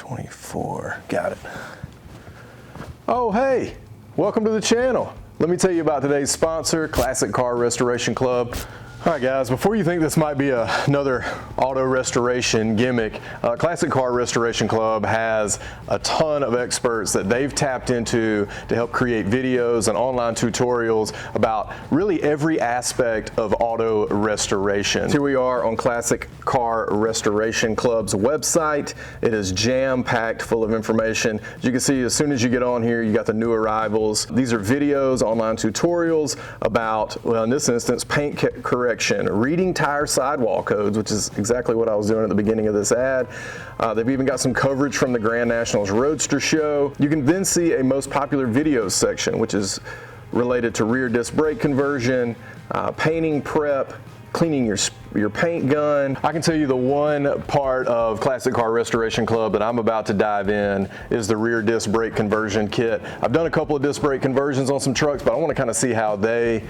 24, got it. Oh, hey, welcome to the channel. Let me tell you about today's sponsor, Classic Car Restoration Club. All right, guys, before you think this might be another auto restoration gimmick, Classic Car Restoration Club has a ton of experts that they've tapped into to help create videos and online tutorials about really every aspect of auto restoration. Here we are on Classic Car Restoration Club's website. It is jam-packed full of information. As you can see, as soon as you get on here, you got the new arrivals. These are videos, online tutorials about, well, in this instance, paint correction, reading tire sidewall codes, which is exactly what I was doing at the beginning of this ad. They've even got some coverage from the Grand Nationals Roadster Show. You can then see a most popular videos section, which is related to rear disc brake conversion, painting prep, cleaning your paint gun. I can tell you the one part of Classic Car Restoration Club that I'm about to dive in is the rear disc brake conversion kit. I've done a couple of disc brake conversions on some trucks, but I want to kind of see how they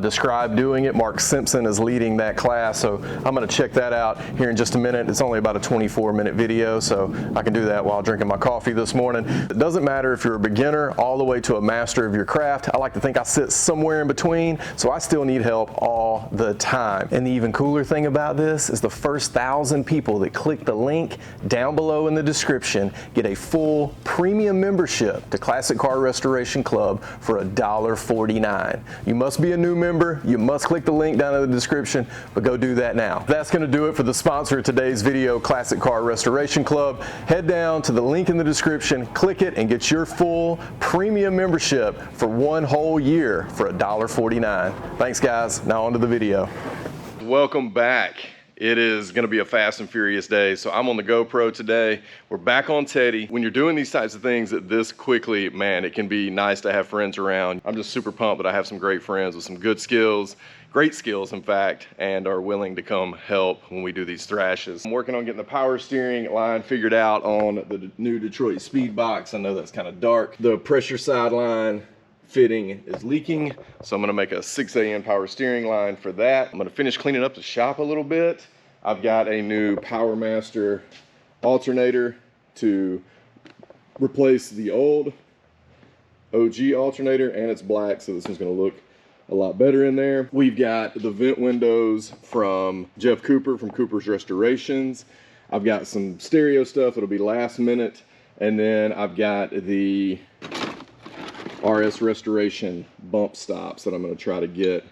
describe doing it. Mark Simpson is leading that class, so I'm going to check that out here in just a minute. It's only about a 24-minute video, so I can do that while drinking my coffee this morning. It doesn't matter if you're a beginner all the way to a master of your craft. I like to think I sit somewhere in between, so I still need help all the time. And the even cooler thing about this is the first 1,000 people that click the link down below in the description get a full premium membership to Classic Car Restoration Club for $1.49. You must be a new member. You must click the link down in the description, but go do that now. That's going to do it for the sponsor of today's video, Classic Car Restoration Club. Head down to the link in the description, click it, and get your full premium membership for one whole year for $1.49. Thanks, guys. Now on to the video. Welcome back. It is going to be a fast and furious day. So I'm on the GoPro today. We're back on Teddy. When you're doing these types of things this quickly, man, it can be nice to have friends around. I'm just super pumped that I have some great friends with some good skills, great skills in fact, and are willing to come help when we do these thrashes. I'm working on getting the power steering line figured out on the new Detroit Speed Box. I know that's kind of dark. The pressure side line fitting is leaking, so I'm gonna make a 6 AM power steering line for that. I'm gonna finish cleaning up the shop a little bit. I've got a new Power Master alternator to replace the old OG alternator, and it's black, so this one's gonna look a lot better in there. We've got the vent windows from Jeff Cooper from Cooper's Restorations. I've got some stereo stuff that'll be last minute, and then I've got the RS Restoration bump stops that I'm going to try to get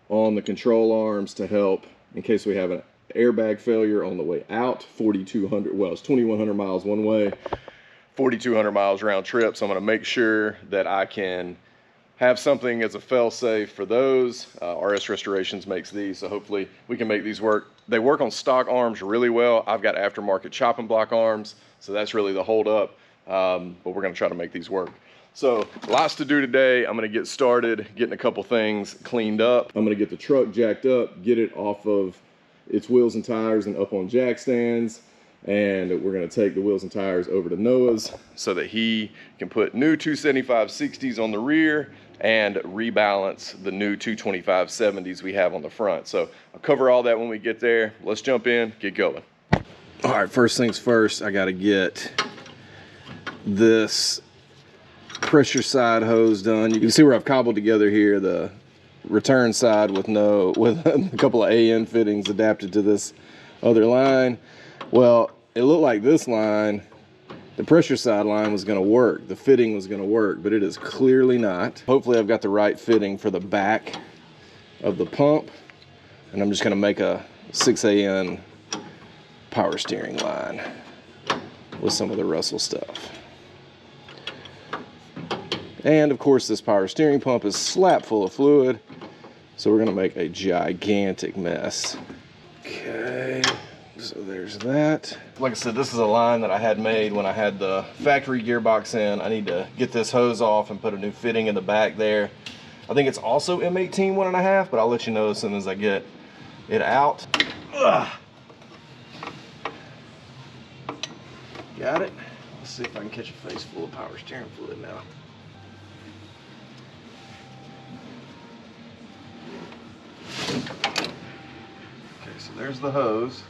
on the control arms to help in case we have an airbag failure on the way out. 4,200, well, it's 2,100 miles one way, 4,200 miles round trip. So I'm going to make sure that I can have something as a fail-safe for those. RS Restorations makes these, so hopefully we can make these work. They work on stock arms really well. I've got aftermarket chopping block arms, so that's really the holdup, but we're going to try to make these work. So lots to do today. I'm gonna get started getting a couple things cleaned up. I'm gonna get the truck jacked up, get it off of its wheels and tires and up on jack stands. And we're gonna take the wheels and tires over to Noah's so that he can put new 275/60s on the rear and rebalance the new 225/70s we have on the front. So I'll cover all that when we get there. Let's jump in, get going. All right, first things first, I gotta get this pressure side hose done. You can see where I've cobbled together here the return side with a couple of AN fittings adapted to this other line. Well, it looked like this line, the pressure side line, was going to work. The fitting was going to work, but it is clearly not. Hopefully I've got the right fitting for the back of the pump, and I'm just going to make a 6 AN power steering line with some of the Russell stuff. And of course this power steering pump is slap full of fluid, so we're gonna make a gigantic mess. Okay, so there's that. Like I said, this is a line that I had made when I had the factory gearbox in. I need to get this hose off and put a new fitting in the back there. I think it's also M18 1.5, but I'll let you know as soon as I get it out. Ugh. Got it. Let's see if I can catch a face full of power steering fluid now. Okay, so there's the hose.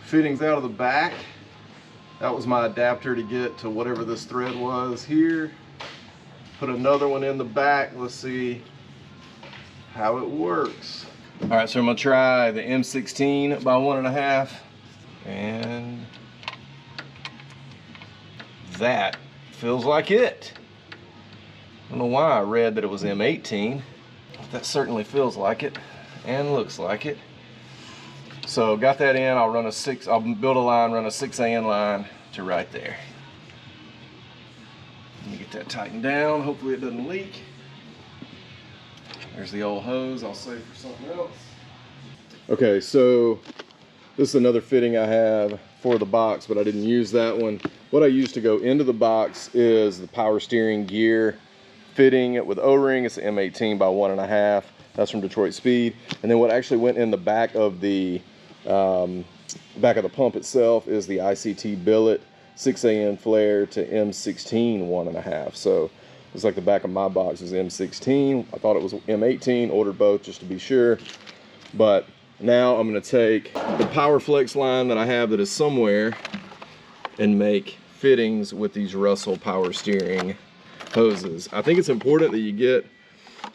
Fittings out of the back. That was my adapter to get to whatever this thread was here. Put another one in the back. Let's see how it works. All right, so I'm gonna try the M16 by 1.5, and that feels like it. I don't know why I read that it was M18. That certainly feels like it and looks like it. So got that in. I'll build a line, run a 6AN line to right there. Let me get that tightened down. Hopefully it doesn't leak. There's the old hose I'll save for something else. Okay, so this is another fitting I have for the box, but I didn't use that one. What I used to go into the box is the power steering gear fitting with O-ring. It's an M18 by 1.5. That's from Detroit Speed. And then what actually went in the back of the pump itself is the ICT billet 6AN flare to M16 1.5. So it's like the back of my box is M16. I thought it was M18, ordered both just to be sure. But now I'm gonna take the Power Flex line that I have that is somewhere and make fittings with these Russell power steering hoses. I think it's important that you get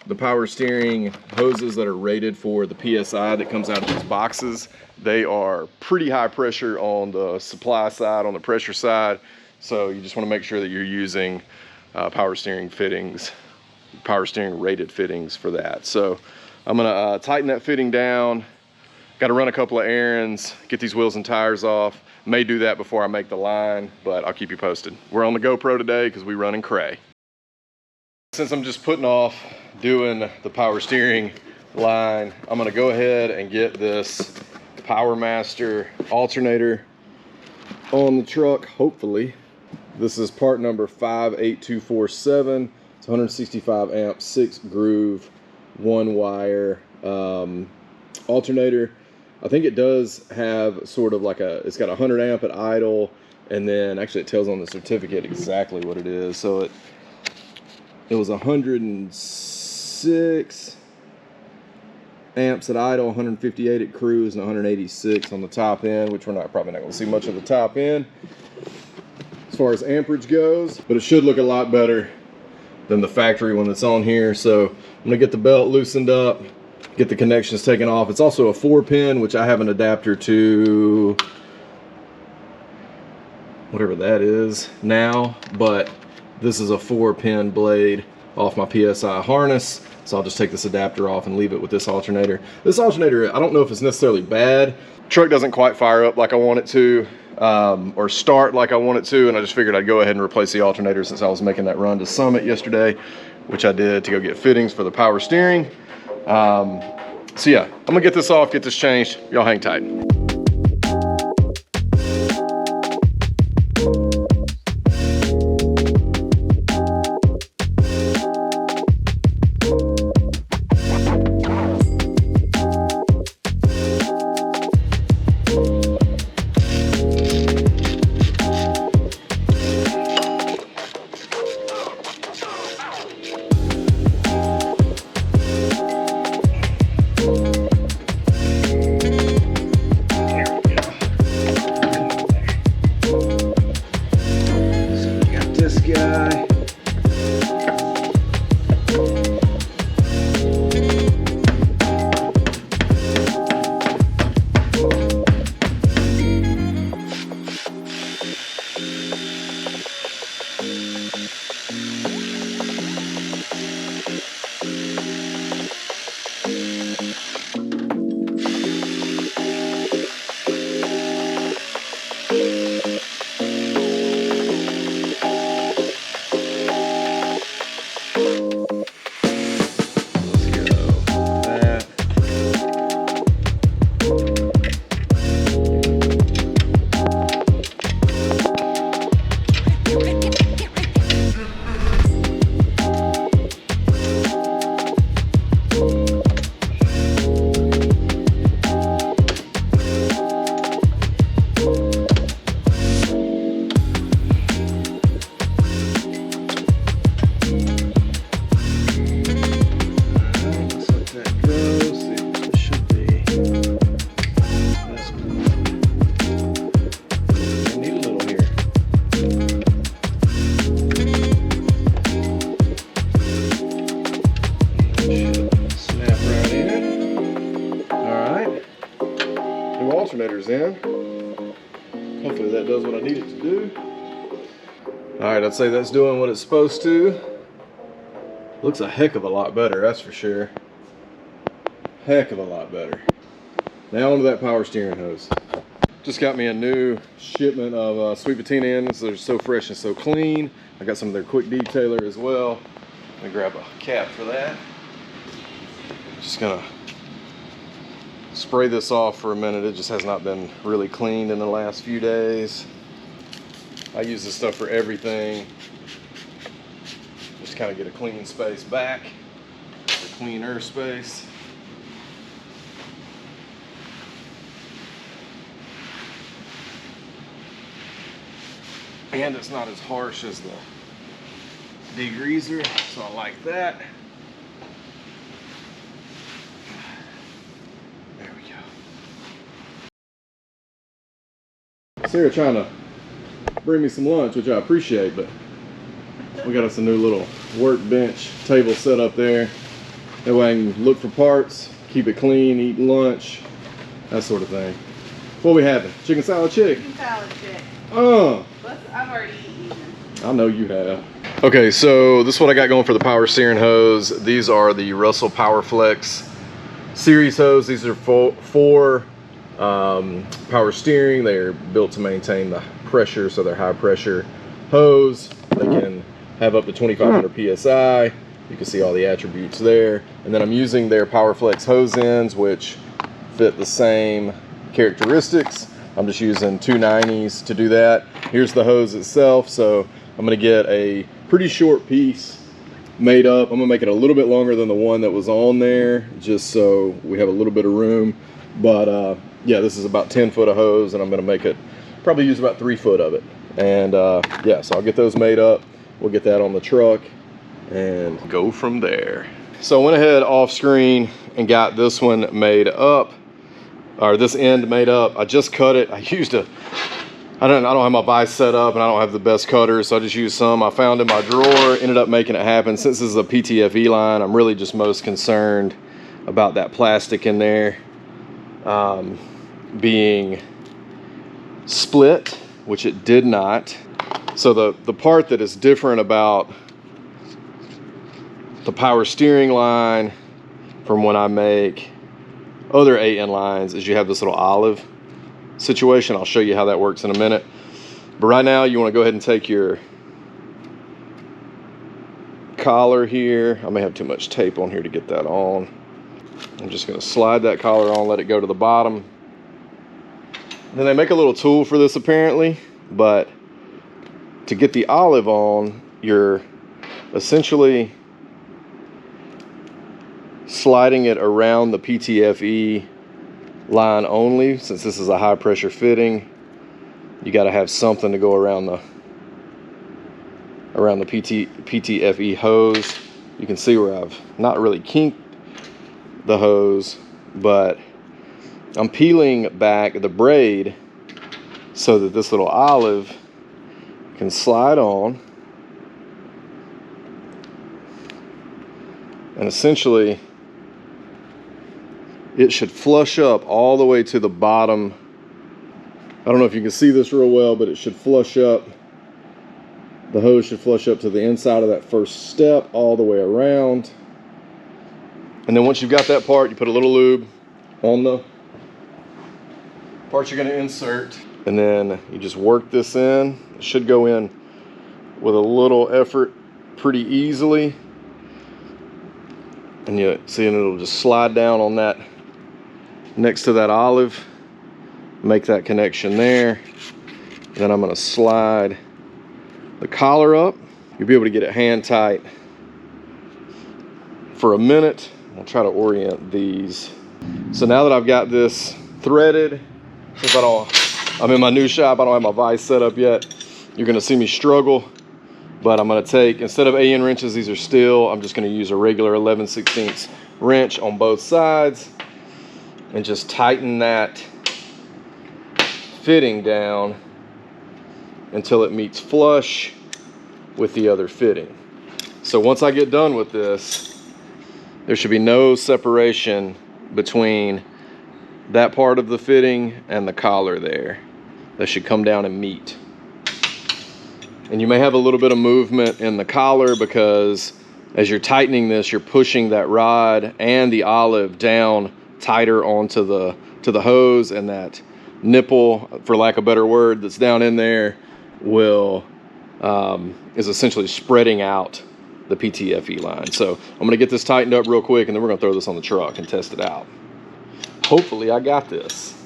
the power steering hoses that are rated for the PSI that comes out of these boxes. They are pretty high pressure on the supply side, on the pressure side. So you just want to make sure that you're using power steering fittings, power steering rated fittings for that. So I'm gonna tighten that fitting down. Got to run a couple of errands, get these wheels and tires off. May do that before I make the line, but I'll keep you posted. We're on the GoPro today because we run in cray. Since I'm just putting off doing the power steering line, I'm gonna go ahead and get this Power Master alternator on the truck, hopefully. This is part number 58247. It's 165 amp, 6 groove, 1 wire alternator. I think it does have sort of like it's got 100 amp at idle, and then actually it tells on the certificate exactly what it is. So it was 106 amps at idle, 158 at cruise, and 186 on the top end, which we're probably not going to see much of the top end as far as amperage goes, but it should look a lot better than the factory one that's on here. So I'm going to get the belt loosened up, get the connections taken off. It's also a 4-pin, which I have an adapter to whatever that is now, but this is a 4-pin blade off my PSI harness. So I'll just take this adapter off and leave it with this alternator. This alternator, I don't know if it's necessarily bad. Truck doesn't quite fire up like I want it to, or start like I want it to, and I just figured I'd go ahead and replace the alternator since I was making that run to Summit yesterday, which I did to go get fittings for the power steering. So yeah, I'm gonna get this off, get this changed. Y'all hang tight. wires in. Hopefully that does what I need it to do. All right, I'd say that's doing what it's supposed to. Looks a heck of a lot better, that's for sure. Heck of a lot better. Now onto that power steering hose. Just got me a new shipment of sweet patina ends. They're so fresh and so clean. I got some of their quick detailer as well. Let me grab a cap for that. Just gonna spray this off for a minute. It just has not been really cleaned in the last few days. I use this stuff for everything. Just kind of get a clean space back, a cleaner space. And it's not as harsh as the degreaser, so I like that. There we go. Sarah trying to bring me some lunch, which I appreciate, but we got us a new little workbench table set up there. That way I can look for parts, keep it clean, eat lunch, that sort of thing. What we having? Chicken salad chick? Chicken salad chick. I've already eaten. I know you have. Okay, so this is what I got going for the power steering hose. These are the Russell PowerFlex series hose. These are for power steering. They're built to maintain the pressure, so they're high pressure hose. They can have up to 2,500 psi. You can see all the attributes there. And then I'm using their PowerFlex hose ends, which fit the same characteristics. I'm just using 290s to do that. Here's the hose itself. So I'm gonna get a pretty short piece made up. I'm gonna make it a little bit longer than the one that was on there, just so we have a little bit of room. But yeah, this is about 10 foot of hose, and I'm gonna make it, probably use about 3 foot of it. And yeah, so I'll get those made up. We'll get that on the truck and go from there. So I went ahead off screen and got this one made up, or this end made up. I just cut it. I used I don't have my vise set up, and I don't have the best cutters, so I just used some I found in my drawer, ended up making it happen. Since this is a PTFE line, I'm really just most concerned about that plastic in there being split, which it did not. So the part that is different about the power steering line from when I make other AN lines is you have this little olive situation. I'll show you how that works in a minute. But right now you want to go ahead and take your collar here. I may have too much tape on here to get that on. I'm just going to slide that collar on, let it go to the bottom. Then they make a little tool for this apparently, but to get the olive on, you're essentially sliding it around the PTFE line only. Since this is a high pressure fitting, you got to have something to go around the PTFE hose. You can see where I've not really kinked the hose, but I'm peeling back the braid so that this little olive can slide on, and essentially it should flush up all the way to the bottom. I don't know if you can see this real well, but it should flush up. The hose should flush up to the inside of that first step all the way around. And then once you've got that part, you put a little lube on the part you're going to insert, and then you just work this in. It should go in with a little effort pretty easily, and you see it'll just slide down on that next to that olive, make that connection there. Then I'm going to slide the collar up. You'll be able to get it hand tight for a minute. I'll try to orient these. So now that I've got this threaded, since I'm in my new shop, I don't have my vise set up yet, you're going to see me struggle. But I'm going to take, instead of AN wrenches, these are steel. I'm just going to use a regular 11/16 wrench on both sides and just tighten that fitting down until it meets flush with the other fitting. So once I get done with this, there should be no separation between that part of the fitting and the collar there. That should come down and meet. And you may have a little bit of movement in the collar because as you're tightening this, you're pushing that rod and the olive down tighter onto the hose, and that nipple, for lack of a better word, that's down in there will is essentially spreading out the PTFE line. So I'm gonna get this tightened up real quick, and then we're gonna throw this on the truck and test it out. Hopefully I got this.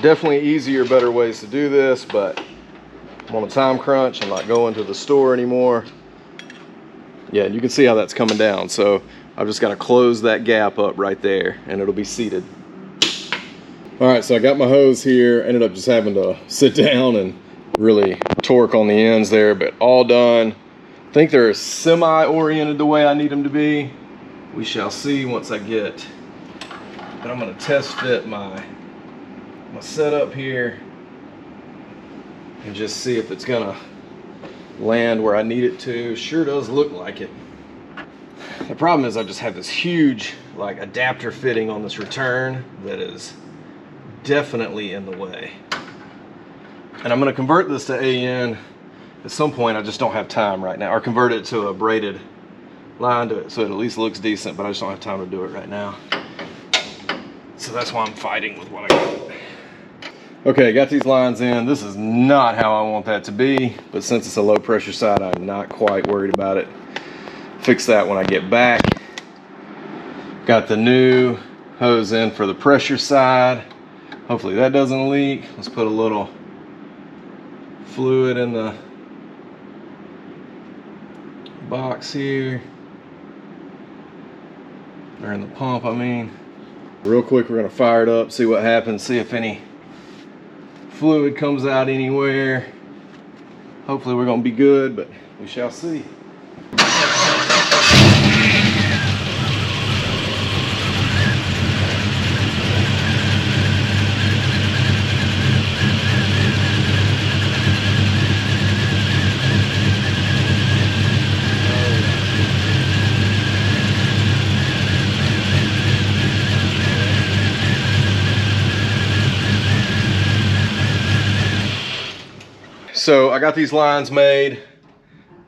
Definitely easier, better ways to do this, but I'm on a time crunch. I'm not going to the store anymore. Yeah, and you can see how that's coming down. So I've just got to close that gap up right there, and it'll be seated. All right, so I got my hose here. Ended up just having to sit down and really torque on the ends there, but all done. I think they're semi-oriented the way I need them to be. We shall see once I get. But I'm going to test fit my setup here and just see if it's gonna land where I need it to. Sure does look like it. The problem is I just have this huge like adapter fitting on this return that is definitely in the way. And I'm gonna convert this to AN at some point. I just don't have time right now, or convert it to a braided line to it so it at least looks decent, but I just don't have time to do it right now. So that's why I'm fighting with what I got. Okay, got these lines in. This is not how I want that to be, but since it's a low pressure side, I'm not quite worried about it. Fix that when I get back. Got the new hose in for the pressure side. Hopefully that doesn't leak. Let's put a little fluid in the box here. Or in the pump, I mean. Real quick, we're gonna fire it up, see what happens, see if any fluid comes out anywhere. Hopefully we're gonna be good, but we shall see. So I got these lines made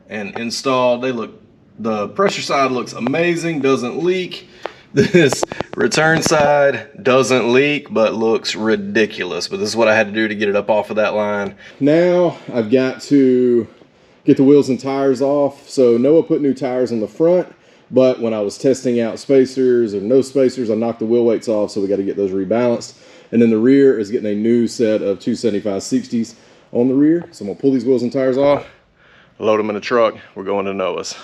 and installed. They look, the pressure side looks amazing, doesn't leak. This return side doesn't leak, but looks ridiculous. But this is what I had to do to get it up off of that line. Now I've got to get the wheels and tires off. So Noah put new tires on the front, but when I was testing out spacers or no spacers, I knocked the wheel weights off, so we got to get those rebalanced. And then the rear is getting a new set of 275/60s on the rear. So I'm gonna pull these wheels and tires off, load them in the truck. We're going to Noah's.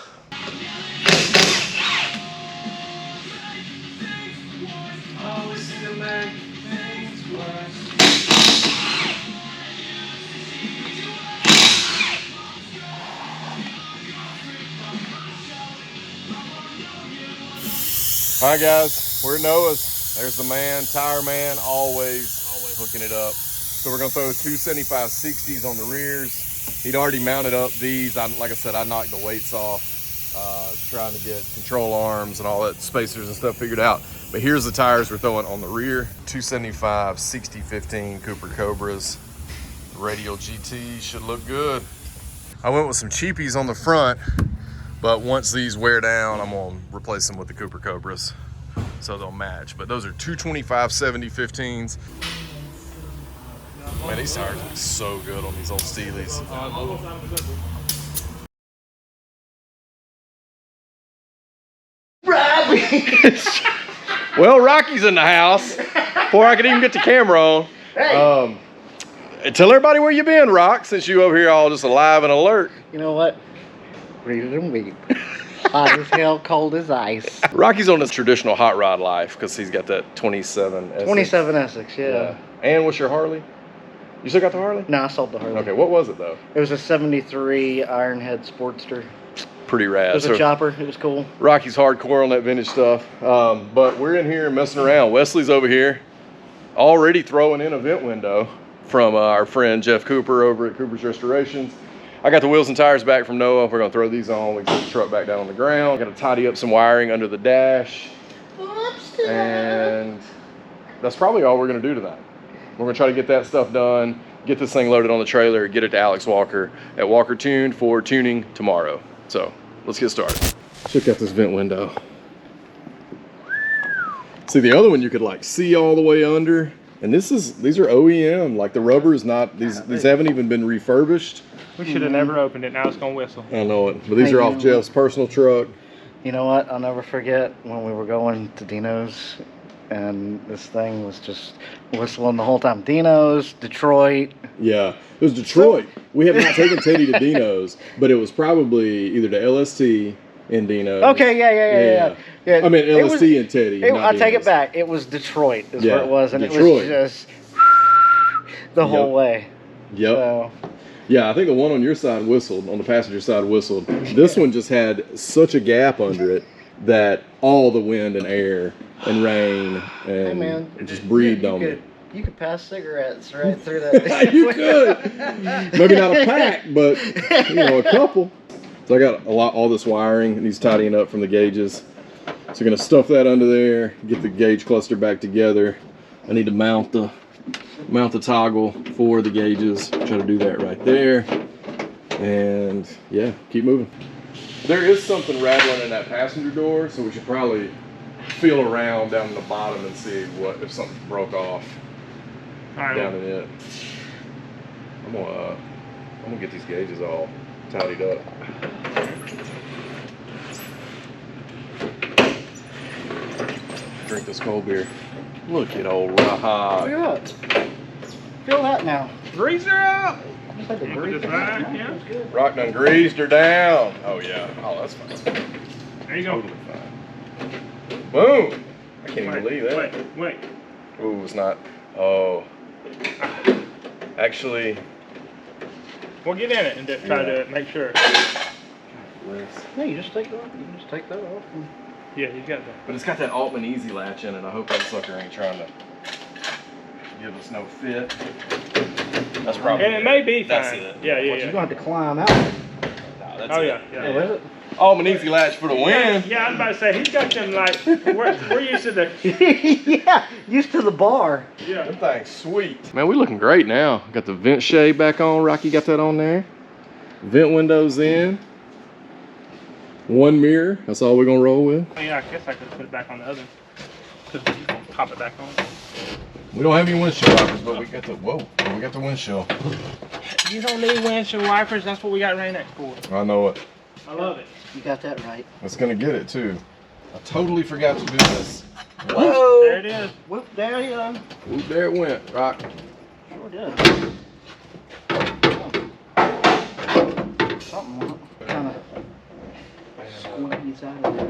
All right, guys, we're at Noah's. There's the man, tire man, always hooking it up. So we're gonna throw 275/60s on the rears. He'd already mounted up these. Like I said, I knocked the weights off, trying to get control arms and all that spacers and stuff figured out. But here's the tires we're throwing on the rear. 275/60/15 Cooper Cobras. Radial GT should look good. I went with some cheapies on the front, but once these wear down, I'm gonna replace them with the Cooper Cobras so they'll match. But those are 225/70/15s. Man, these tires look so good on these old Steelies. Well, Rocky's in the house before I could even get the camera on. Hey. Tell everybody where you been, Rock, since you over here all just alive and alert. You know what? Read it and weep. Hot as hell, cold as ice. Rocky's on his traditional hot rod life because he's got that 27 Essex. 27 Essex, yeah. And what's your Harley? You still got the Harley? No, I sold the Harley. Okay, what was it though? It was a 73 Ironhead Sportster. Pretty rad. It was a chopper. It was cool. Rocky's hardcore on that vintage stuff. But we're in here messing around. Wesley's over here already throwing in a vent window from our friend Jeff Cooper over at Cooper's Restorations. I got the wheels and tires back from Noah. We're gonna throw these on. We can put the truck back down on the ground. Got to tidy up some wiring under the dash. And that's probably all we're gonna do tonight. We're gonna try to get that stuff done, get this thing loaded on the trailer, get it to Alex Walker at Walker Tuned for tuning tomorrow. So let's get started. Check out this vent window. See, the other one you could like see all the way under, and these are OEM. Like the rubber is not, these haven't even been refurbished. We should have never opened it. Now it's gonna whistle. I know it, but these are off Jeff's personal truck. You know what? I'll never forget when we were going to Dino's and this thing was just whistling the whole time. Dino's, Detroit. Yeah, it was Detroit. We have not taken Teddy to Dino's, but it was probably either to LST and Dino's. Okay, yeah. I mean, LST and Teddy. I take it back. It was Detroit is where it was, and Detroit. it was just the whole way. Yep. So. Yeah, I think the one on your side whistled, on the passenger side whistled. This one just had such a gap under it that all the wind and air and rain and it just breathed on me. You could pass cigarettes right through that. You could. Maybe not a pack, but a couple. So I got all this wiring that needs tidying up from the gauges. So I'm gonna stuff that under there, get the gauge cluster back together. I need to mount the toggle for the gauges. Try to do that right there. And yeah, keep moving. There is something rattling in that passenger door, so we should probably feel around down in the bottom and see if something broke off down in it. I'm gonna get these gauges all tidied up. Drink this cold beer. Look at old Raha. Look at that. Feel that now. Greaser up! Like Rock done greased her down. Oh yeah. Oh, that's fine. There you go. Totally fine. Boom! I can't even believe that. Wait. Ooh, it's not. Oh. Actually. We'll get in it and just try to make sure. No, you just take it off. You can just take that off. Yeah, you got that. But it's got that Altman Easy latch in it. I hope that sucker ain't trying to give us no fit. That's probably And it may be fine. That's it. Yeah. You're going to have to climb out. No, that's Oh, it. yeah. Oh, is it? Altman Easy latch for the win. Yeah, I was about to say, he's got them like, we're used to the... Yeah, used to the bar. Yeah. That thing's sweet. Man, we looking great now. Got the vent shade back on. Rocky got that on there. Vent windows in. One mirror. That's all we're going to roll with. Oh, yeah, I guess I could put it back on the other. Could pop it back on. We don't have any windshield wipers, but we got the windshield. You don't need windshield wipers. That's what we got right next for. I know it. I love it. You got that right. It's gonna get it too. I totally forgot to do this. Whoa! There it is. Whoop, there you go. Ooh, there it went. Rock. Sure did. Something kind of squeeze out of there.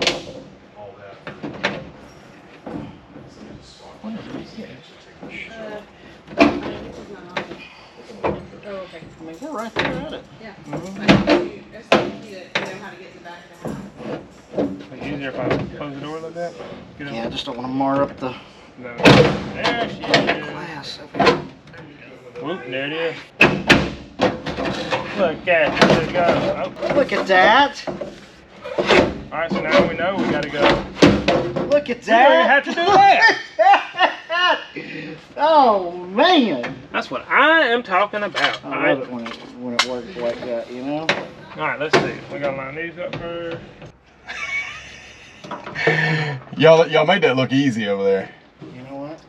Oh, okay. I mean, we're right there at it. Yeah. I think you know how to get to the back of the house. It's easier if I close the door like that. Get up. Yeah, I just don't want to mar up the No. There she is. glass. Whoop, there it is. Look at it. There it goes. Oh. Look at that. All right, so now we know we got to go. Look at We don't even that. have to do that. Oh, man. That's what I am talking about. All I right. love it when it works like that, you know? All right, let's see. We got to line these up first. Y'all made that look easy over there. You know what?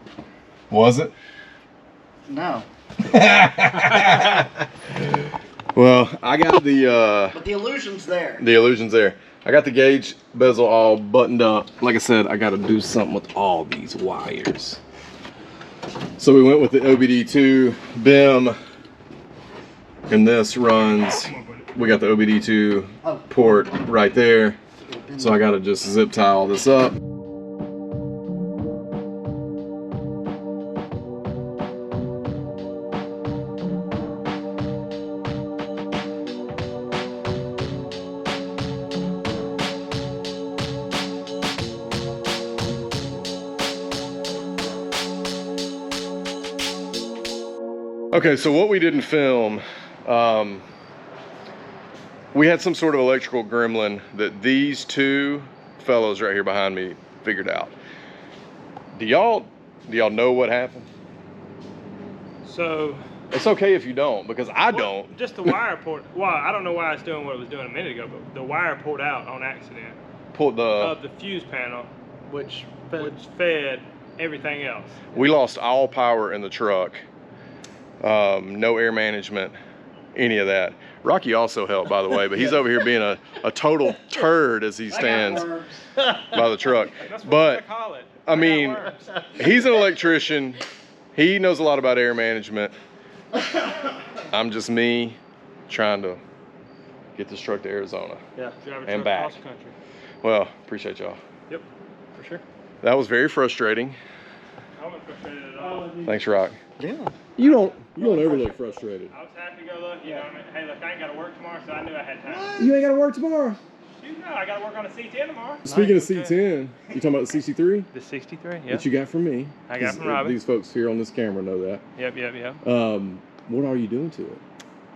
Was it? No. Well, I got the But the illusion's there. illusions there. I got the gauge bezel all buttoned up. Like I said, I got to do something with all these wires. So we went with the OBD2 BIM, and this runs. We got the OBD2 port right there. So I got to just zip tie all this up. Okay, so what we didn't film, we had some sort of electrical gremlin that these two fellows right here behind me figured out. Do y'all Do y'all know what happened? So It's okay if you don't, because I don't. Just the wire pulled. Well, I don't know why it's doing what it was doing a minute ago, but the wire pulled out on accident Pulled the. of the fuse panel, which fed everything else. We lost all power in the truck. No air management, any of that. Rocky also helped, by the way, but he's over here being a total turd as he stands by the truck. That's what But I call it. I mean, he's an electrician. He knows a lot about air management. I'm just me trying to get this truck to Arizona. Yeah, drive a And truck back. across the country. Well, appreciate y'all. Yep, for sure. That was very frustrating. I wasn't frustrated at all. Thanks, Rock. Yeah. You don't ever look frustrated. I was happy to go look. You know what I mean? Hey, look, I ain't got to work tomorrow, so I knew I had time. You ain't got to work tomorrow. Shoot, no, I got to work on a C10 tomorrow. Speaking Nice, of C10, you talking about the CC3 The 63, yeah. that you got from me? I got from Robbie. These folks here on this camera know that. Yep. What are you doing to it?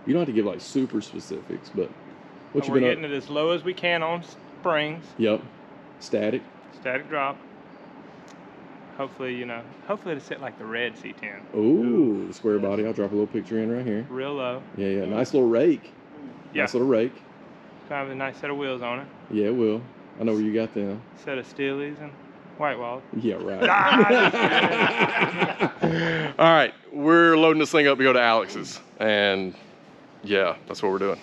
You don't have to give like super specifics, but what you We're been getting it as low as we can on springs. Yep. Static. Static drop. Hopefully, hopefully it'll sit like the red C10. Ooh, the square body. I'll drop a little picture in right here. Real low. Yeah. Nice little rake. Yeah. Nice little rake. Kind of a nice set of wheels on it. Yeah, it will. I know where you got them. Set of Steelies and white walls. Yeah, right. All right, we're loading this thing up to go to Alex's, and yeah, that's what we're doing.